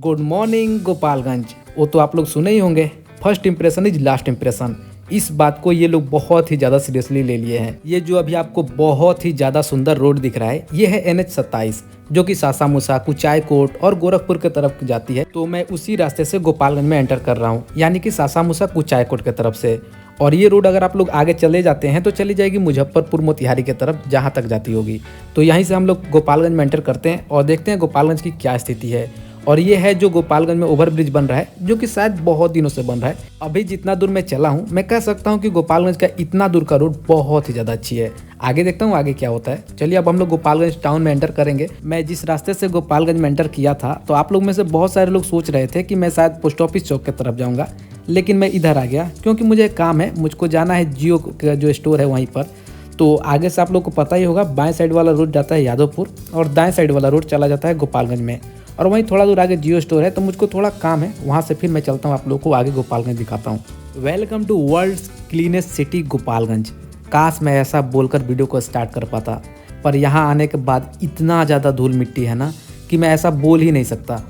Good morning Gopalganj. वो तो आप लोग सुने ही होंगे, first impression is last impression. इस बात को ये लोग बहुत ही ज़्यादा सीरियसली ले लिए हैं। ये जो अभी आपको बहुत ही ज़्यादा सुंदर रोड दिख रहा है, ये है NH27 जो कि सासामुसा, कुचायकोट और गोरखपुर की तरफ जाती है। तो मैं उसी रास्ते से गोपालगंज में एंटर कर रहा हूँ, यानी कि सासामुसा कुचायकोट की तरफ से। और ये रोड अगर आप लोग आगे चले जाते हैं तो चली जाएगी मुजफ्फरपुर मोतिहारी की तरफ, जहाँ तक जाती होगी। तो यहीं से हम लोग गोपालगंज में एंटर करते हैं और देखते हैं गोपालगंज की क्या स्थिति है। और ये है जो गोपालगंज में ओवरब्रिज बन रहा है, जो कि शायद बहुत दिनों से बन रहा है। अभी जितना दूर मैं चला हूँ, मैं कह सकता हूँ कि गोपालगंज का इतना दूर का रोड बहुत ही ज़्यादा अच्छी है। आगे देखता हूँ आगे क्या होता है। चलिए अब हम लोग गोपालगंज टाउन में एंटर करेंगे। मैं जिस रास्ते से गोपालगंज में एंटर किया था, तो आप लोग में से बहुत सारे लोग सोच रहे थे कि मैं शायद पोस्ट ऑफिस चौक की तरफ जाऊँगा, लेकिन मैं इधर आ गया क्योंकि मुझे एक काम है, मुझको जाना है जियो का जो स्टोर है वहीं पर। तो आगे से आप लोग को पता ही होगा, बाएं साइड वाला रोड जाता है यादवपुर और दाएं साइड वाला रोड चला जाता है गोपालगंज में। और वहीं थोड़ा दूर आगे जियो स्टोर है, तो मुझको थोड़ा काम है, वहाँ से फिर मैं चलता हूँ, आप लोग को आगे गोपालगंज दिखाता हूँ। Welcome to world's cleanest city Gopalganj. काश मैं ऐसा बोलकर वीडियो को स्टार्ट कर पाता, पर यहाँ आने के बाद इतना ज़्यादा धूल मिट्टी है ना कि मैं ऐसा बोल ही नहीं सकता।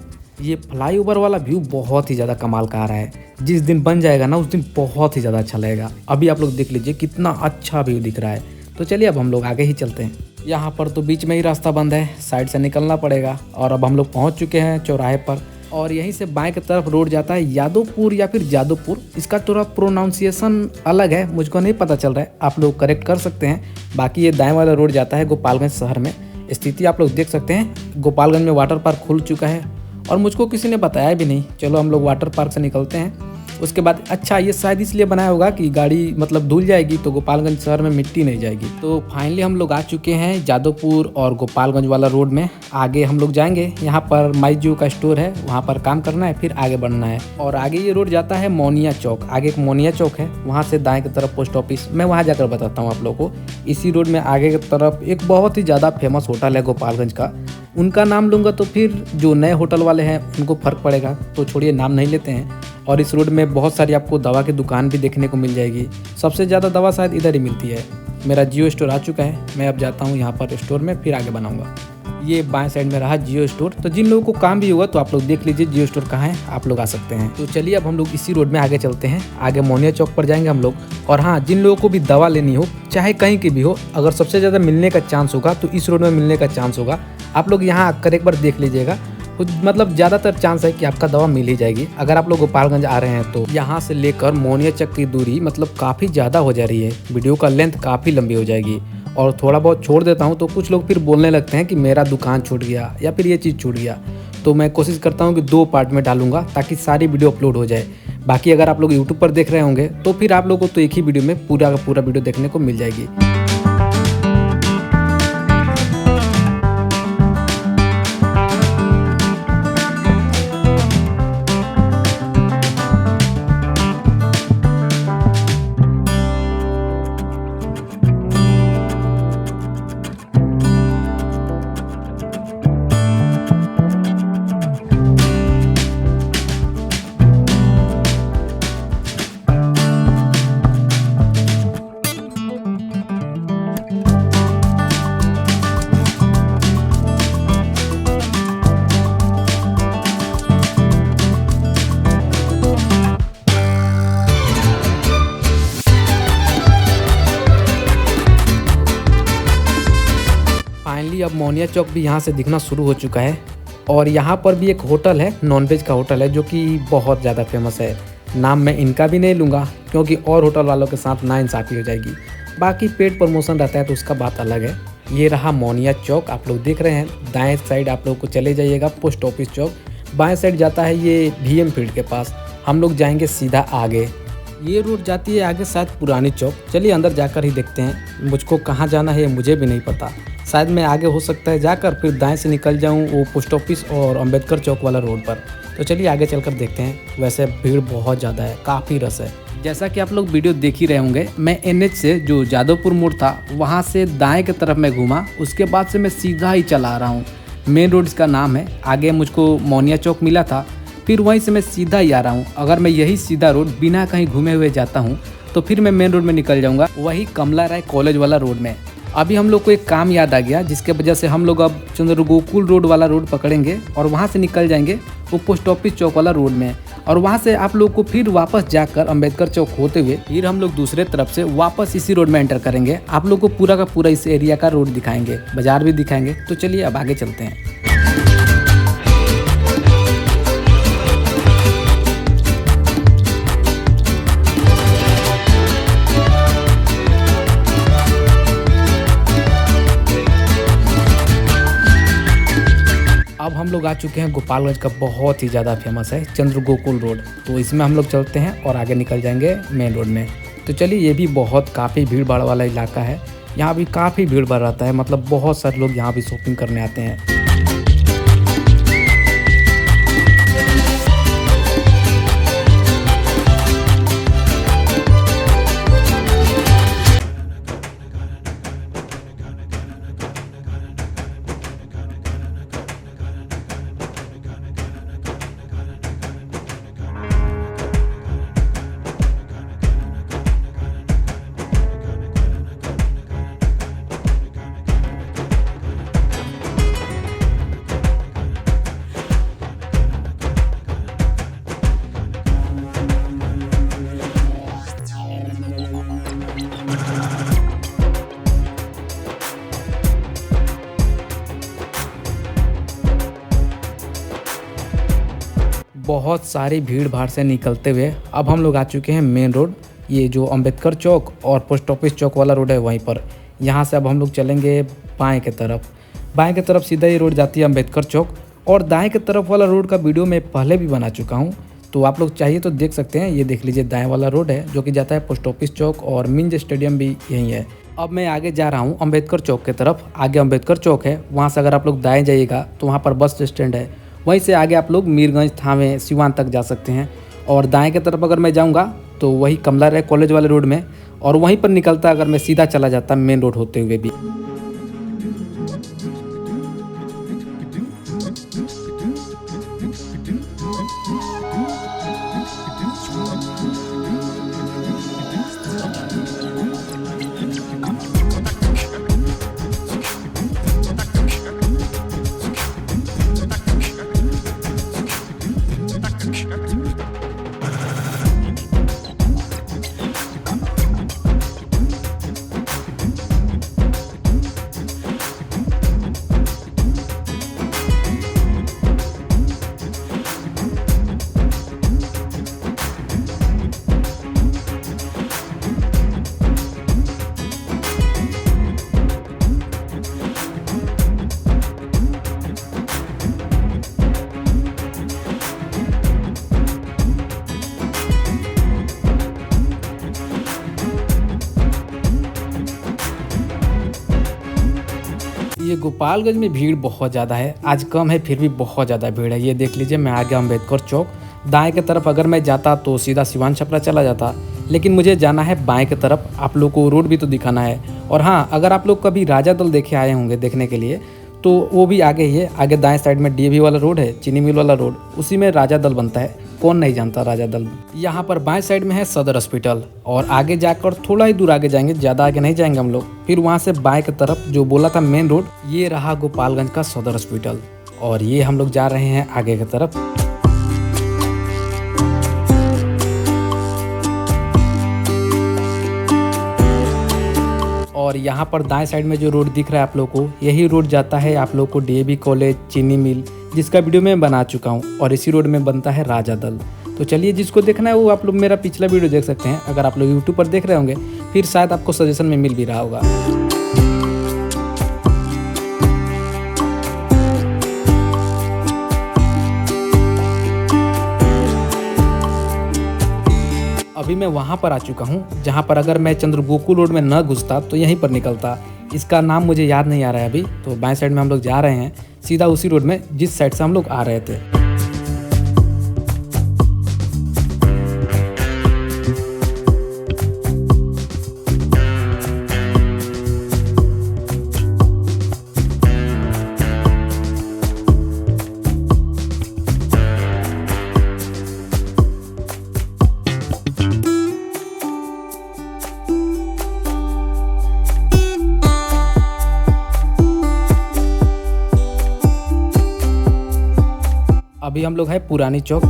ये फ्लाईओवर वाला व्यू बहुत ही ज़्यादा कमाल का आ रहा है। जिस दिन बन जाएगा ना, उस दिन बहुत ही ज़्यादा अच्छा लगेगा। अभी आप लोग देख लीजिए कितना अच्छा व्यू दिख रहा है। तो चलिए अब हम लोग आगे ही चलते हैं। यहाँ पर तो बीच में ही रास्ता बंद है, साइड से निकलना पड़ेगा। और अब हम लोग पहुँच चुके हैं चौराहे पर, और यहीं से बाएं की तरफ रोड जाता है यादवपुर या फिर जादवपुर। इसका थोड़ा प्रोनाउंसिएशन अलग है, मुझको नहीं पता चल रहा है, आप लोग करेक्ट कर सकते हैं। बाकी ये दाएं वाला रोड जाता है गोपालगंज शहर में। स्थिति आप लोग देख सकते हैं, गोपालगंज में वाटर पार्क खुल चुका है और मुझको किसी ने बताया भी नहीं। चलो हम लोग वाटर पार्क से निकलते हैं। उसके बाद अच्छा, ये शायद इसलिए बनाया होगा कि गाड़ी मतलब धुल जाएगी तो गोपालगंज शहर में मिट्टी नहीं जाएगी। तो फाइनली हम लोग आ चुके हैं जादवपुर और गोपालगंज वाला रोड में। आगे हम लोग जाएंगे, यहाँ पर माई जियो का स्टोर है, वहाँ पर काम करना है, फिर आगे बढ़ना है। और आगे ये रोड जाता है मोनिया चौक। आगे एक मोनिया चौक है, वहाँ से दाएं की तरफ पोस्ट ऑफिस। मैं वहाँ जाकर बताता हूँ आप लोग को। इसी रोड में आगे की तरफ एक बहुत ही ज़्यादा फेमस होटल है गोपालगंज का। उनका नाम लूँगा तो फिर जो नए होटल वाले हैं उनको फ़र्क पड़ेगा, तो छोड़िए, नाम नहीं लेते हैं। और इस रोड में बहुत सारी आपको दवा की दुकान भी देखने को मिल जाएगी। सबसे ज़्यादा दवा शायद इधर ही मिलती है। मेरा जियो स्टोर आ चुका है, मैं अब जाता हूँ यहाँ पर स्टोर में, फिर आगे बनाऊँगा। ये बाएं साइड में रहा जियो स्टोर। तो जिन लोगों को काम भी होगा तो आप लोग देख लीजिए जियो स्टोर कहाँ है, आप लोग आ सकते हैं। तो चलिए अब हम लोग इसी रोड में आगे चलते हैं। आगे मोनिया चौक पर जाएंगे हम लोग। और हाँ, जिन लोगों को भी दवा लेनी हो, चाहे कहीं की भी हो, अगर सबसे ज़्यादा मिलने का चांस होगा तो इस रोड में मिलने का चांस होगा। आप लोग यहाँ आकर एक बार देख लीजिएगा, मतलब ज़्यादातर चांस है कि आपका दवा मिल ही जाएगी। अगर आप लोग गोपालगंज आ रहे हैं तो यहाँ से लेकर मोनिया चौक की दूरी मतलब काफ़ी ज़्यादा हो जा रही है। वीडियो का लेंथ काफ़ी लंबी हो जाएगी और थोड़ा बहुत छोड़ देता हूँ तो कुछ लोग फिर बोलने लगते हैं कि मेरा दुकान छूट गया या फिर ये चीज़ छूट गया। तो मैं कोशिश करता हूँ कि 2 पार्ट में डालूंगा ताकि सारी वीडियो अपलोड हो जाए। बाकी अगर आप लोग यूट्यूब पर देख रहे होंगे तो फिर आप लोगों को तो एक ही वीडियो में पूरा का पूरा वीडियो देखने को मिल जाएगी। फाइनली अब मोनिया चौक भी यहाँ से दिखना शुरू हो चुका है। और यहाँ पर भी एक होटल है, नॉनवेज का होटल है, जो कि बहुत ज़्यादा फेमस है। नाम मैं इनका भी नहीं लूँगा क्योंकि और होटल वालों के साथ नाइंसाफ़ी हो जाएगी। बाकी पेड प्रमोशन रहता है तो उसका बात अलग है। ये रहा मोनिया चौक, आप लोग देख रहे हैं। दाएँ साइड आप लोग को चले जाइएगा पोस्ट ऑफिस चौक, बाएँ साइड जाता है ये VM फील्ड के पास। हम लोग जाएंगे सीधा आगे। ये रोड जाती है आगे शायद पुरानी चौक। चलिए अंदर जाकर ही देखते हैं। मुझको कहाँ जाना है मुझे भी नहीं पता, शायद मैं आगे हो सकता है जाकर फिर दाएं से निकल जाऊं वो पोस्ट ऑफिस और अंबेडकर चौक वाला रोड पर। तो चलिए आगे चलकर देखते हैं। वैसे भीड़ बहुत ज़्यादा है, काफ़ी रश है। जैसा कि आप लोग वीडियो देख ही रहे होंगे, मैं NH से जो जादवपुर मोड़ था वहाँ से दाएँ की तरफ मैं घूमा, उसके बाद से मैं सीधा ही चला आ रहा हूँ। मेन रोड इसका नाम है। आगे मुझको मोनिया चौक मिला था, फिर वहीं से मैं सीधा ही आ रहा हूँ। अगर मैं यही सीधा रोड बिना कहीं घूमे हुए जाता हूँ तो फिर मैं मेन रोड में निकल जाऊँगा, वही कमला राय कॉलेज वाला रोड में। अभी हम लोग को एक काम याद आ गया, जिसके वजह से हम लोग अब चंद्र गोकुल रोड वाला रोड पकड़ेंगे और वहाँ से निकल जाएंगे वो पोस्ट ऑफिस चौक वाला रोड में है। और वहाँ से आप लोग को फिर वापस जाकर अंबेडकर चौक होते हुए फिर हम लोग दूसरे तरफ से वापस इसी रोड में एंटर करेंगे। आप लोग को पूरा का पूरा इस एरिया का रोड दिखाएंगे, बाजार भी दिखाएंगे। तो चलिए अब आगे चलते हैं। अब हम लोग आ चुके हैं गोपालगंज का बहुत ही ज़्यादा फेमस है चंद्र गोकुल रोड। तो इसमें हम लोग चलते हैं और आगे निकल जाएंगे मेन रोड में। तो चलिए, ये भी बहुत काफ़ी भीड़ भाड़ वाला इलाका है। यहाँ भी काफ़ी भीड़ भाड़ रहता है, मतलब बहुत सारे लोग यहाँ भी शॉपिंग करने आते हैं। बहुत सारी भीड़ भाड़ से निकलते हुए अब हम लोग आ चुके हैं मेन रोड। ये जो अंबेडकर चौक और पोस्ट ऑफिस चौक वाला रोड है वहीं पर। यहाँ से अब हम लोग चलेंगे बाएं की तरफ। बाएं की तरफ सीधा ये रोड जाती है अंबेडकर चौक। और दाएं की तरफ वाला रोड का वीडियो मैं पहले भी बना चुका हूँ, तो आप लोग चाहिए तो देख सकते हैं। ये देख लीजिए, दाएँ वाला रोड है जो कि जाता है पोस्ट ऑफिस चौक, और मिंज स्टेडियम भी यहीं है। अब मैं आगे जा रहा हूँ अंबेडकर चौक की तरफ। आगे अंबेडकर चौक है, वहाँ से अगर आप लोग दाएँ जाइएगा तो वहाँ पर बस स्टैंड है। वहीं से आगे आप लोग मीरगंज, थावे, सिवान तक जा सकते हैं। और दाएं की तरफ अगर मैं जाऊंगा तो वही कमला राय कॉलेज वाले रोड में, और वहीं पर निकलता अगर मैं सीधा चला जाता मेन रोड होते हुए भी। ये गोपालगंज में भीड़ बहुत ज़्यादा है। आज कम है फिर भी बहुत ज़्यादा भीड़ है। ये देख लीजिए, मैं आ गया अंबेडकर चौक। दाएं की तरफ अगर मैं जाता तो सीधा सिवान छपरा चला जाता, लेकिन मुझे जाना है बाएं की तरफ। आप लोग को रोड भी तो दिखाना है। और हाँ, अगर आप लोग कभी राजा दल देखे आए होंगे देखने के लिए, तो वो भी आगे ही है। आगे दाएं साइड में डीएवी वाला रोड है, चीनी मिल वाला रोड, उसी में राजा दल बनता है। कौन नहीं जानता राजा दल। यहाँ पर बाएं साइड में है सदर हॉस्पिटल, और आगे जाकर थोड़ा ही दूर आगे जाएंगे, ज़्यादा आगे नहीं जाएंगे हम लोग। फिर वहाँ से बाएं की तरफ जो बोला था मेन रोड, ये रहा गोपालगंज का सदर हॉस्पिटल। और ये हम लोग जा रहे हैं आगे की तरफ। और यहाँ पर दाएं साइड में जो रोड दिख रहा है आप लोग को, यही रोड जाता है आप लोग को डीएवी कॉलेज, चीनी मिल, जिसका वीडियो मैं बना चुका हूँ। और इसी रोड में बनता है राजा दल। तो चलिए, जिसको देखना है वो आप लोग मेरा पिछला वीडियो देख सकते हैं। अगर आप लोग यूट्यूब पर देख रहे होंगे फिर शायद आपको सजेशन में मिल भी रहा होगा। अभी मैं वहाँ पर आ चुका हूँ जहाँ पर अगर मैं चंद्र गोकुल रोड में न घुसता तो यहीं पर निकलता। इसका नाम मुझे याद नहीं आ रहा है अभी। तो बाएं साइड में हम लोग जा रहे हैं सीधा उसी रोड में जिस साइड से हम लोग आ रहे थे। अभी हम लोग है पुरानी चौक।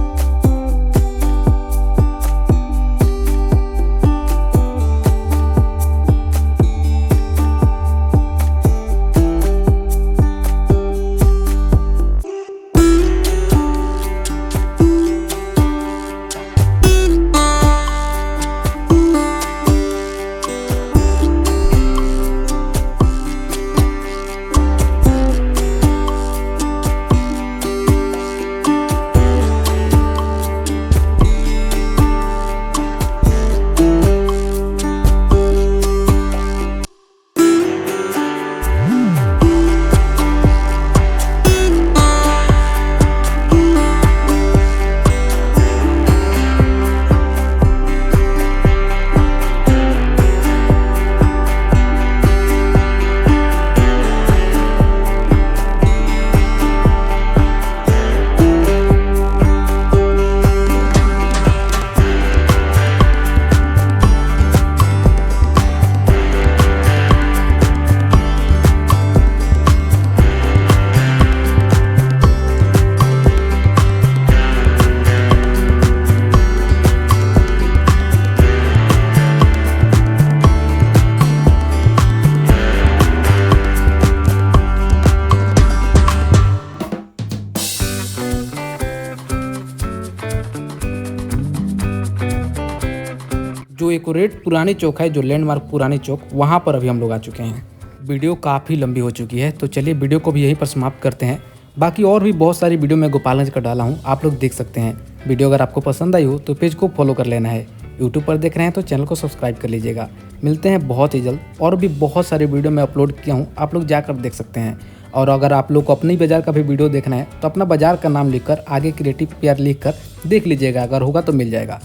जो एक्यूरेट पुरानी चौक है, जो लैंडमार्क पुरानी चौक, वहाँ पर अभी हम लोग आ चुके हैं। वीडियो काफ़ी लंबी हो चुकी है, तो चलिए वीडियो को भी यहीं पर समाप्त करते हैं। बाकी और भी बहुत सारी वीडियो मैं गोपालगंज का डाला हूँ, आप लोग देख सकते हैं। वीडियो अगर आपको पसंद आई हो तो पेज को फॉलो कर लेना है। यूट्यूब पर देख रहे हैं तो चैनल को सब्सक्राइब कर लीजिएगा। मिलते हैं बहुत ही जल्द। और भी बहुत सारे वीडियो मैं अपलोड किया हूँ, आप लोग जाकर देख सकते हैं। और अगर आप लोग को अपनी बाज़ार का भी वीडियो देखना है तो अपना बाज़ार का नाम लिखकर आगे क्रिएटिव प्यार लिखकर देख लीजिएगा, अगर होगा तो मिल जाएगा।